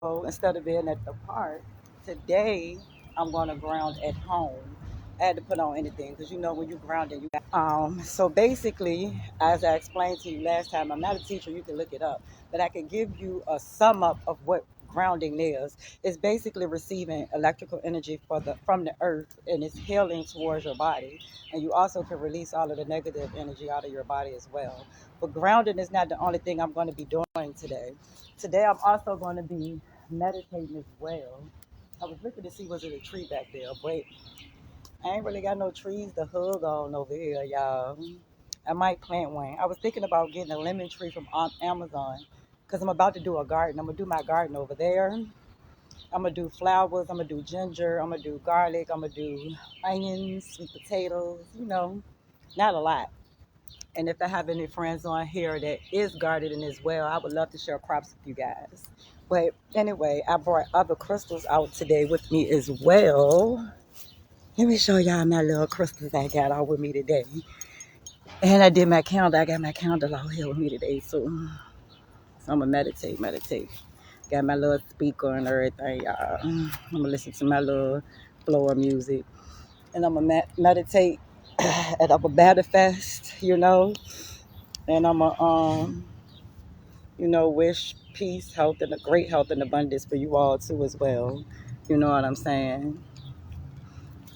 So instead of being at the park, today I'm going to ground at home. I had to put on anything because you know when you grounding, you got. So basically, as I explained to you last time, I'm not a teacher. You can look it up, but I can give you a sum up of what grounding is. It's basically receiving electrical energy from the earth and it's healing towards your body, and you also can release all of the negative energy out of your body as well. But grounding is not the only thing I'm going to be doing today. Today I'm also going to be meditating as well. I was looking to see was it a tree back there, but I ain't really got no trees to hug on over here, y'all. I might plant one. I was thinking about getting a lemon tree from Amazon because I'm about to do a garden. I'm gonna do my garden over there. I'm gonna do flowers. I'm gonna do ginger. I'm gonna do garlic. I'm gonna do onions, sweet potatoes. Not a lot. And if I have any friends on here that is gardening as well, I would love to share crops with you guys. But anyway, I brought other crystals out today with me as well. Let me show y'all my little crystals I got out with me today. And I did my candle. I got my candle out here with me today. So I'm going to meditate. Got my little speaker and everything, y'all. I'm going to listen to my little flow of music. And I'm going to meditate at a manifest, And I'm going to, wish peace, health, and a great health and abundance for you all too as well. You know what I'm saying?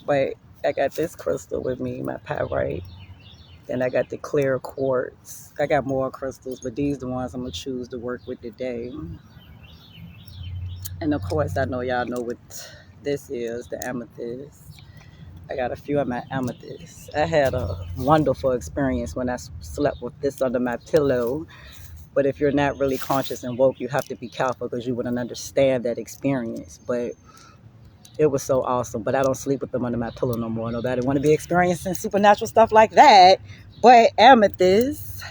But I got this crystal with me, my pyrite. Then I got the clear quartz. I got more crystals, but these the ones I'm gonna choose to work with today. And of course, I know y'all know what this is, the amethyst. I got a few of my amethysts. I had a wonderful experience when I slept with this under my pillow. But if you're not really conscious and woke, you have to be careful because you wouldn't understand that experience. But it was so awesome. But I don't sleep with them under my pillow no more. Nobody want to be experiencing supernatural stuff like that. But amethyst.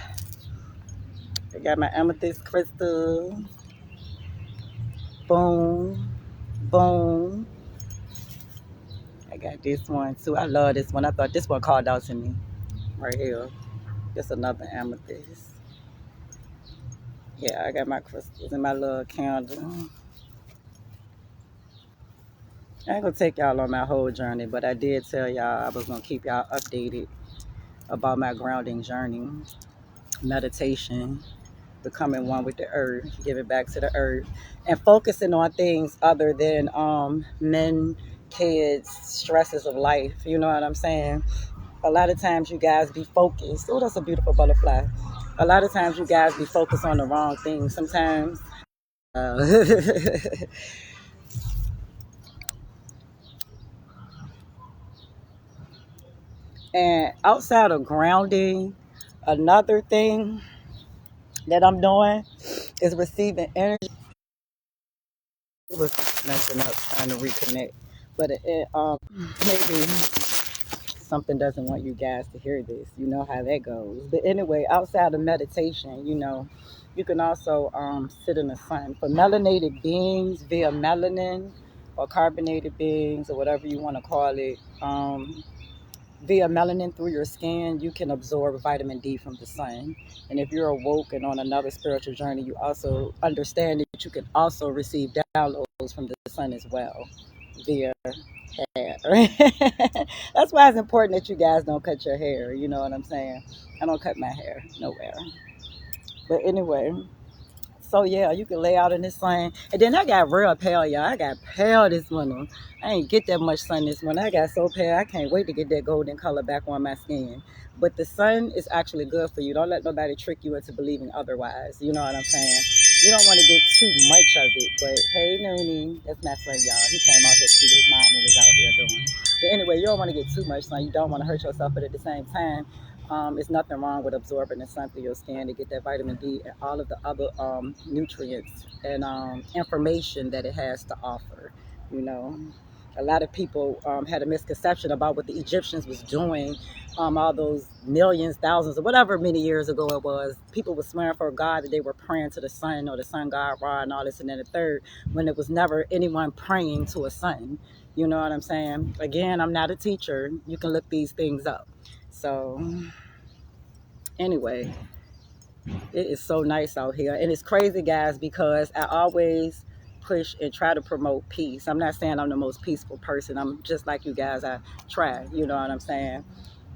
I got my amethyst crystal. Boom. Boom. I got this one too. I love this one. I thought this one called out to me. Right here. Just another amethyst. Yeah, I got my crystals and my little candle. I ain't gonna take y'all on my whole journey, but I did tell y'all I was gonna keep y'all updated about my grounding journey, meditation, becoming one with the earth, giving back to the earth, and focusing on things other than men, kids, stresses of life. You know what I'm saying? A lot of times you guys be focused. Oh, that's a beautiful butterfly. A lot of times you guys be focused on the wrong things. Sometimes. And outside of grounding, another thing that I'm doing is receiving energy. It was messing up trying to reconnect, but maybe something doesn't want you guys to hear this. You know how that goes. But anyway, outside of meditation, you can also sit in the sun. For melanated beings via melanin or carbonated beings or whatever you want to call it, via melanin through your skin, you can absorb vitamin D from the sun. And if you're awoke and on another spiritual journey, you also understand that you can also receive downloads from the sun as well via hair. That's why it's important that you guys don't cut your hair. You know what I'm saying? I don't cut my hair nowhere. But anyway, so yeah, you can lay out in the sun. And then I got real pale, y'all. I got pale this morning. I ain't get that much sun this morning. I got so pale. I can't wait to get that golden color back on my skin. But the sun is actually good for you. Don't let nobody trick you into believing otherwise. You know what I'm saying? You don't want to get too much of it. But hey, Noonie, that's my friend, y'all. He came out here to see what his mama was out here doing. But anyway, you don't want to get too much sun. You don't want to hurt yourself, but at the same time, it's nothing wrong with absorbing the sun through your skin to get that vitamin D and all of the other nutrients and information that it has to offer. You know, a lot of people had a misconception about what the Egyptians was doing all those millions, thousands, or whatever many years ago it was. People were swearing for God that they were praying to the sun or the sun god Ra and all this and then the third, when it was never anyone praying to a sun. You know what I'm saying? Again, I'm not a teacher. You can look these things up. So anyway, it is so nice out here. And it's crazy, guys, because I always push and try to promote peace. I'm not saying I'm the most peaceful person. I'm just like you guys. I try, you know what I'm saying?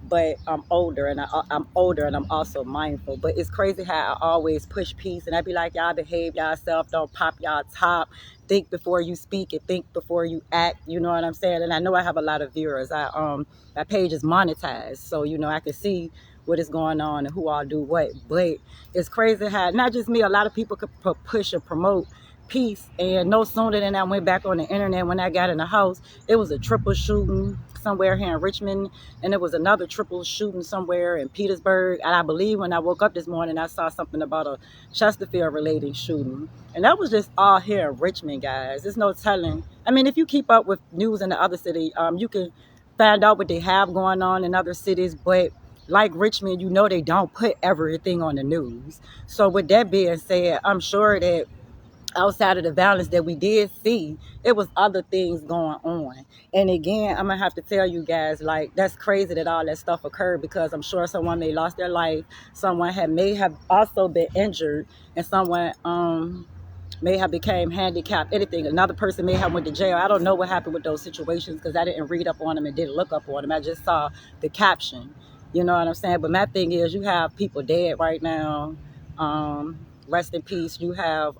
But I'm older and I'm also mindful. But it's crazy how I always push peace and I be like, y'all behave yourself, don't pop y'all top, think before you speak and think before you act, you know what I'm saying? And I know I have a lot of viewers. My page is monetized, so you know I can see what is going on and who all do what. But it's crazy how not just me, a lot of people could push and promote peace, and no sooner than I went back on the internet when I got in the house, it was a triple shooting somewhere here in Richmond, and there was another triple shooting somewhere in Petersburg. And I believe when I woke up this morning, I saw something about a Chesterfield related shooting. And that was just all here in Richmond, guys. There's no telling. I mean, if you keep up with news in the other city, you can find out what they have going on in other cities. But like Richmond, you know they don't put everything on the news. So with that being said, I'm sure that outside of the violence that we did see, it was other things going on. And again, I'm gonna have to tell you guys, like, that's crazy that all that stuff occurred, because I'm sure someone may lost their life, someone may have also been injured, and someone may have became handicapped, anything. Another person may have went to jail. I don't know what happened with those situations because I didn't read up on them and didn't look up on them. I just saw the caption. You know what I'm saying? But my thing is, you have people dead right now. Rest in peace. You have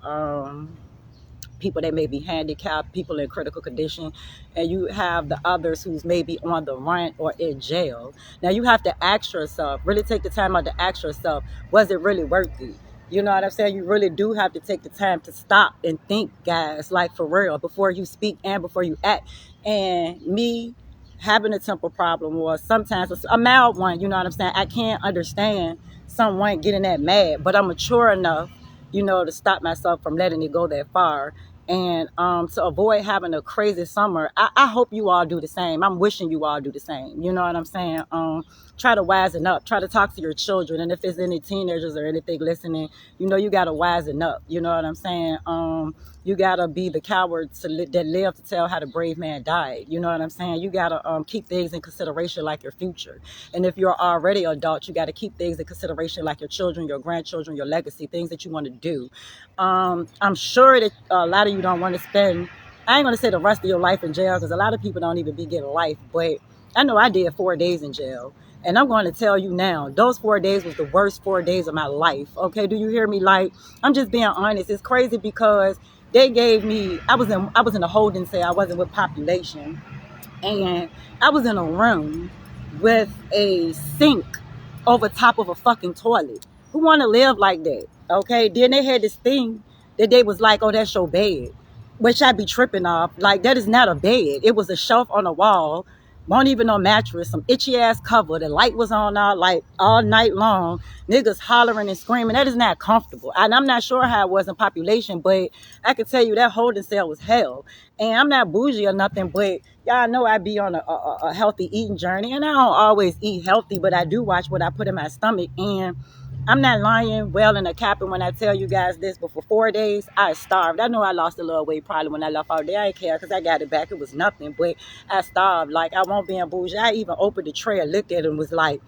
people that may be handicapped, people in critical condition, and you have the others who's maybe on the run or in jail. Now you have to ask yourself, really take the time out to ask yourself, was it really worth it? You know what I'm saying? You really do have to take the time to stop and think, guys, like for real, before you speak and before you act. And me having a temper problem, or sometimes a mild one, you know what I'm saying? I can't understand someone getting that mad, but I'm mature enough, you know, to stop myself from letting it go that far. And to avoid having a crazy summer, I hope you all do the same. I'm wishing you all do the same. You know what I'm saying? Try to wisen up. Try to talk to your children. And if there's any teenagers or anything listening, you know, you got to wisen up. You know what I'm saying? You got to be the coward that live to tell how the brave man died. You know what I'm saying? You got to keep things in consideration like your future. And if you're already adult, you got to keep things in consideration like your children, your grandchildren, your legacy, things that you want to do. I'm sure that a lot of you don't want to spend, I ain't going to say the rest of your life in jail, because a lot of people don't even be getting life. But I know I did 4 days in jail. And I'm going to tell you now, those 4 days was the worst 4 days of my life. Okay, do you hear me? Like, I'm just being honest. It's crazy because they gave me, I was in a holding cell. I wasn't with population. And I was in a room with a sink over top of a fucking toilet. Who want to live like that? Okay. Then they had this thing that they was like, oh, that's your bed, which I be tripping off. Like, that is not a bed. It was a shelf on the wall. Won't even no mattress, some itchy ass cover. The light was on all like all night long. Niggas hollering and screaming. That is not comfortable. And I'm not sure how it was in population, but I can tell you that holding cell was hell. And I'm not bougie or nothing, but y'all know I be on a healthy eating journey, and I don't always eat healthy, but I do watch what I put in my stomach. And I'm not lying, well, in a capping when I tell you guys this, but for 4 days, I starved. I know I lost a little weight probably when I left out there. I didn't care because I got it back. It was nothing, but I starved. Like, I won't be in bougie. I even opened the tray and looked at it and was like,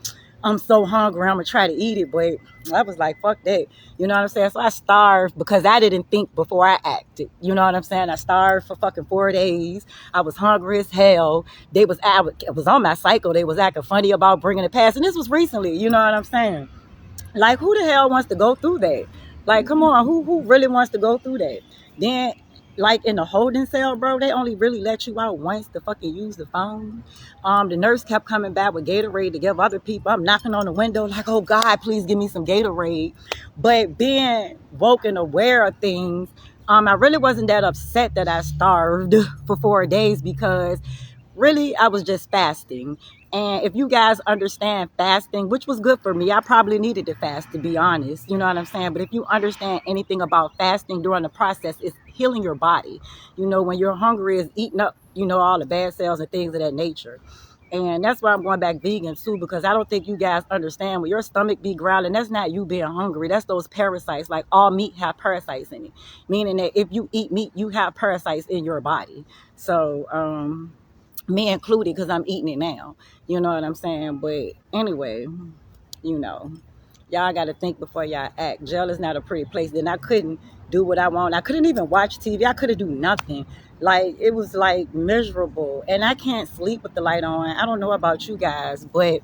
I'm so hungry, I'm going to try to eat it, but I was like, fuck that. You know what I'm saying? So I starved because I didn't think before I acted. You know what I'm saying? I starved for fucking 4 days. I was hungry as hell. I was on my cycle. They was acting funny about bringing it past. And this was recently, you know what I'm saying? Like, who the hell wants to go through that? Like, come on, who really wants to go through that? Then, like, in the holding cell, bro, they only really let you out once to fucking use the phone. The nurse kept coming back with Gatorade to give other people. I'm knocking on the window like, oh, God, please give me some Gatorade. But being woke and aware of things, I really wasn't that upset that I starved for 4 days, because really, I was just fasting. And if you guys understand fasting, which was good for me, I probably needed to fast, to be honest. You know what I'm saying? But if you understand anything about fasting during the process, it's healing your body. You know, when you're hungry, it's eating up, you know, all the bad cells and things of that nature. And that's why I'm going back vegan too, because I don't think you guys understand when your stomach be growling, that's not you being hungry. That's those parasites. Like, all meat have parasites in it, meaning that if you eat meat, you have parasites in your body. So, me included, because I'm eating it now. You know what I'm saying? But anyway, you know, Y'all got to think before y'all act. Jail is not a pretty place. Then I couldn't do what I want. I couldn't even watch TV. I couldn't do nothing. Like, it was like miserable. And I can't sleep with the light on. I don't know about you guys, but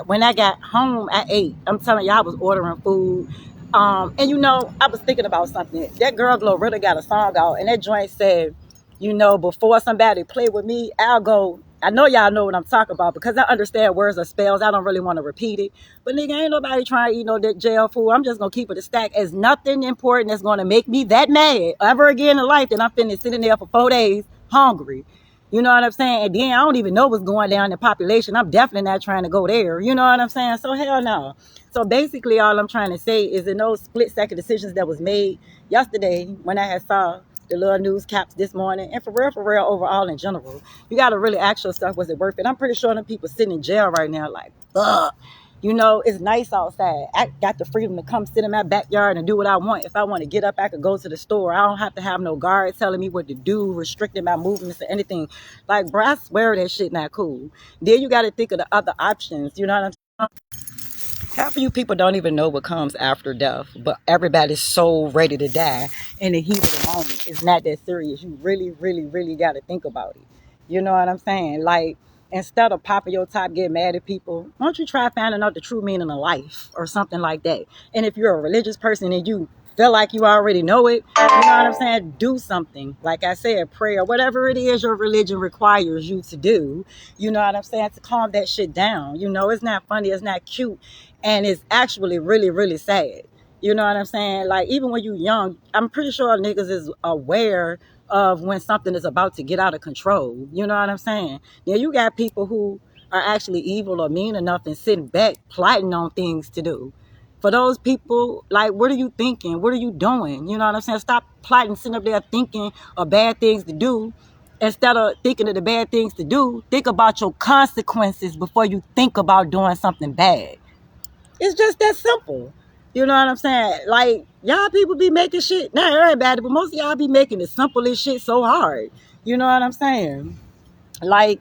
when I got home, I ate. I'm telling y'all, I was ordering food. And I was thinking about something. That girl Glorilla got a song out, and that joint said, before somebody play with me, I'll go. I know y'all know what I'm talking about because I understand words or spells. I don't really want to repeat it. But nigga, ain't nobody trying to eat no jail food. I'm just going to keep it a stack. As nothing important that's going to make me that mad ever again in life that I'm finna sitting there for 4 days hungry. You know what I'm saying? And then I don't even know what's going down in the population. I'm definitely not trying to go there. You know what I'm saying? So hell no. So basically all I'm trying to say is in those split second decisions that was made yesterday when I had saw the little news caps this morning, and for real, overall in general, you got to really ask yourself, was it worth it? I'm pretty sure them people sitting in jail right now like, ugh. It's nice outside. I got the freedom to come sit in my backyard and do what I want. If I want to get up, I could go to the store. I don't have to have no guard telling me what to do, restricting my movements or anything. Like, bro, I swear that shit not cool. Then you got to think of the other options. You know what I'm saying? Half of you people don't even know what comes after death, but everybody's so ready to die in the heat of the moment. It's not that serious. You really, really, really got to think about it. You know what I'm saying? Like, instead of popping your top, get mad at people, why don't you try finding out the true meaning of life or something like that? And if you're a religious person and you feel like you already know it, you know what I'm saying? Do something. Like I said, pray or whatever it is your religion requires you to do. You know what I'm saying? To calm that shit down. It's not funny. It's not cute. And it's actually really, really sad. You know what I'm saying? Like, even when you're young, I'm pretty sure niggas is aware of when something is about to get out of control. You know what I'm saying? Then you got people who are actually evil or mean enough and sitting back plotting on things to do. For those people, like, what are you thinking? What are you doing? You know what I'm saying? Stop plotting, sitting up there thinking of bad things to do. Instead of thinking of the bad things to do, think about your consequences before you think about doing something bad. It's just that simple. You know what I'm saying? Like, y'all people be making shit, not everybody, but most of y'all be making the simplest shit so hard. You know what I'm saying? Like,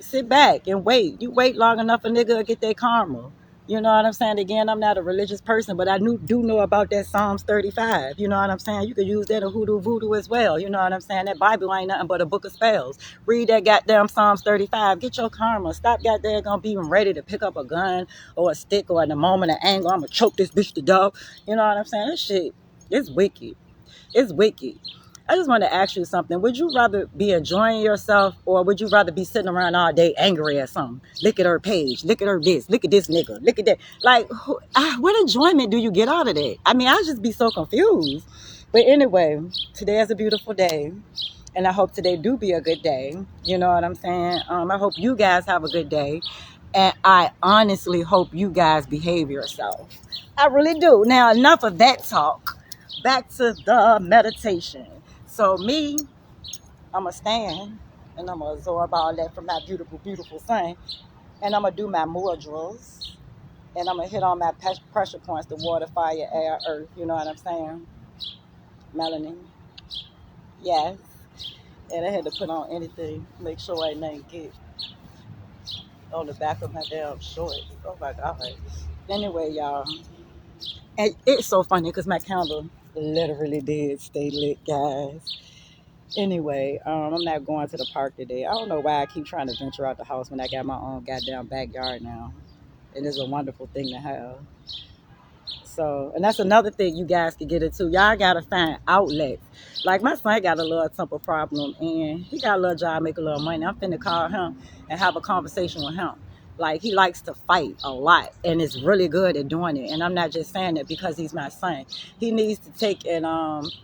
sit back and wait. You wait long enough, a nigga will get their karma. You know what I'm saying? Again, I'm not a religious person, but I do know about that Psalms 35. You know what I'm saying? You could use that in hoodoo voodoo as well. You know what I'm saying? That Bible ain't nothing but a book of spells. Read that goddamn Psalms 35. Get your karma. Stop goddamn gonna be ready to pick up a gun or a stick or in a moment of anger, I'm gonna choke this bitch to death. You know what I'm saying? This shit is wicked. It's wicked. I just want to ask you something. Would you rather be enjoying yourself or would you rather be sitting around all day angry at something? Look at her page. Look at her this. Look at this nigga. Look at that. Like, what enjoyment do you get out of that? I mean, I just be so confused. But anyway, today is a beautiful day. And I hope today do be a good day. You know what I'm saying? I hope you guys have a good day. And I honestly hope you guys behave yourself. I really do. Now, enough of that talk. Back to the meditation. So me, I'm going to stand and I'm going to absorb all that from my beautiful, beautiful son. And I'm going to do my mudras. And I'm going to hit on my pressure points, the water, fire, air, earth. You know what I'm saying? Melanin. Yes. And I had to put on anything, make sure I didn't get on the back of my damn shorts. Oh my God. Anyway, y'all. And it's so funny because my candle literally did stay lit, guys. Anyway, I'm not going to the park today. I don't know why I keep trying to venture out the house when I got my own goddamn backyard now. And it's a wonderful thing to have. So, and that's another thing you guys can get into. Y'all got to find outlets. Like, my son got a little temper problem and he got a little job, make a little money. I'm finna call him and have a conversation with him. Like, he likes to fight a lot and is really good at doing it. And I'm not just saying it because he's my son. He needs to take and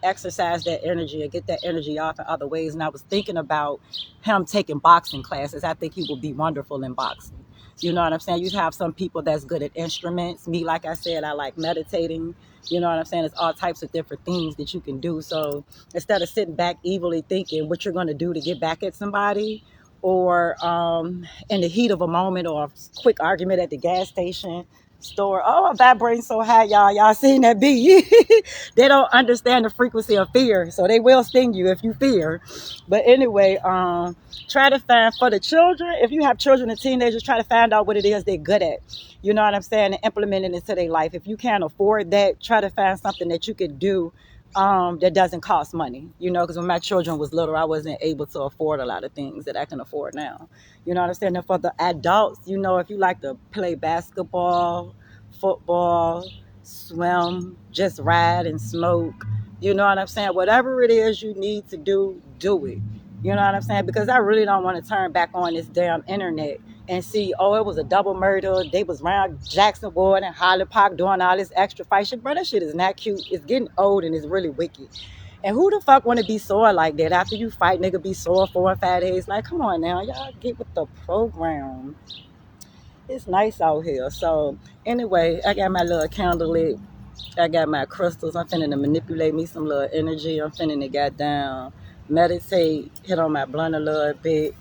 exercise that energy and get that energy off in other ways. And I was thinking about him taking boxing classes. I think he will be wonderful in boxing. You know what I'm saying? You have some people that's good at instruments. Me, like I said, I like meditating. You know what I'm saying? There's all types of different things that you can do. So instead of sitting back evilly thinking what you're going to do to get back at somebody, or in the heat of a moment or a quick argument at the gas station, store. Oh, I'm vibrating so high, y'all. Y'all seen that bee? They don't understand the frequency of fear, so they will sting you if you fear. But anyway, try to find for the children. If you have children and teenagers, try to find out what it is they're good at. You know what I'm saying? And implement it into their life. If you can't afford that, try to find something that you could do that doesn't cost money. You know, because when my children was little, I wasn't able to afford a lot of things that I can afford now. You know what I'm saying? And for the adults, you know, if you like to play basketball, football, swim, just ride and smoke, you know what I'm saying? Whatever it is you need to do, do it. You know what I'm saying? Because I really don't want to turn back on this damn internet and see, oh, it was a double murder. They was around Jackson Ward and Holland Park doing all this extra fight shit. Bro, that shit is not cute. It's getting old and it's really wicked. And who the fuck want to be sore like that? After you fight, nigga, be sore 4 and 5 days. Like, come on now. Y'all get with the program. It's nice out here. So, anyway, I got my little candle lit. I got my crystals. I'm finna to manipulate me some little energy. I'm finna to get down, meditate, hit on my blunt a little bit,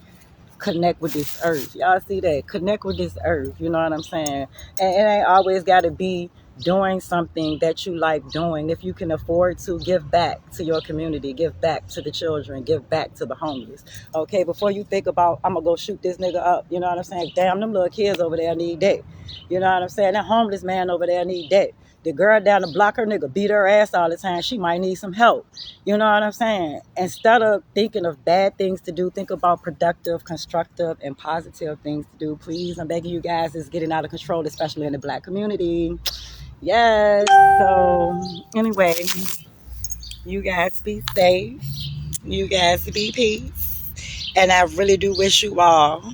connect with this earth. Y'all see that? Connect with this earth. You know what I'm saying? And it ain't always got to be doing something that you like doing. If you can afford to, give back to your community, give back to the children, give back to the homeless. Okay, before you think about, I'm going to go shoot this nigga up. You know what I'm saying? Damn, them little kids over there need that. You know what I'm saying? That homeless man over there need that. The girl down the block, her nigga beat her ass all the time. She might need some help. You know what I'm saying? Instead of thinking of bad things to do, think about productive, constructive, and positive things to do. Please, I'm begging you guys, it's getting out of control, especially in the Black community. Yes. So, anyway, you guys be safe. You guys be peace. And I really do wish you all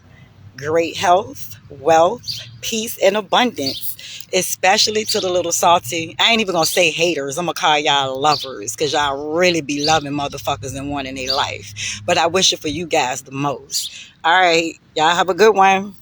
great health, wealth, peace, and abundance, especially to the little salty. I ain't even gonna say haters. I'm gonna call y'all lovers because y'all really be loving motherfuckers and wanting their life. But I wish it for you guys the most. All right, y'all have a good one.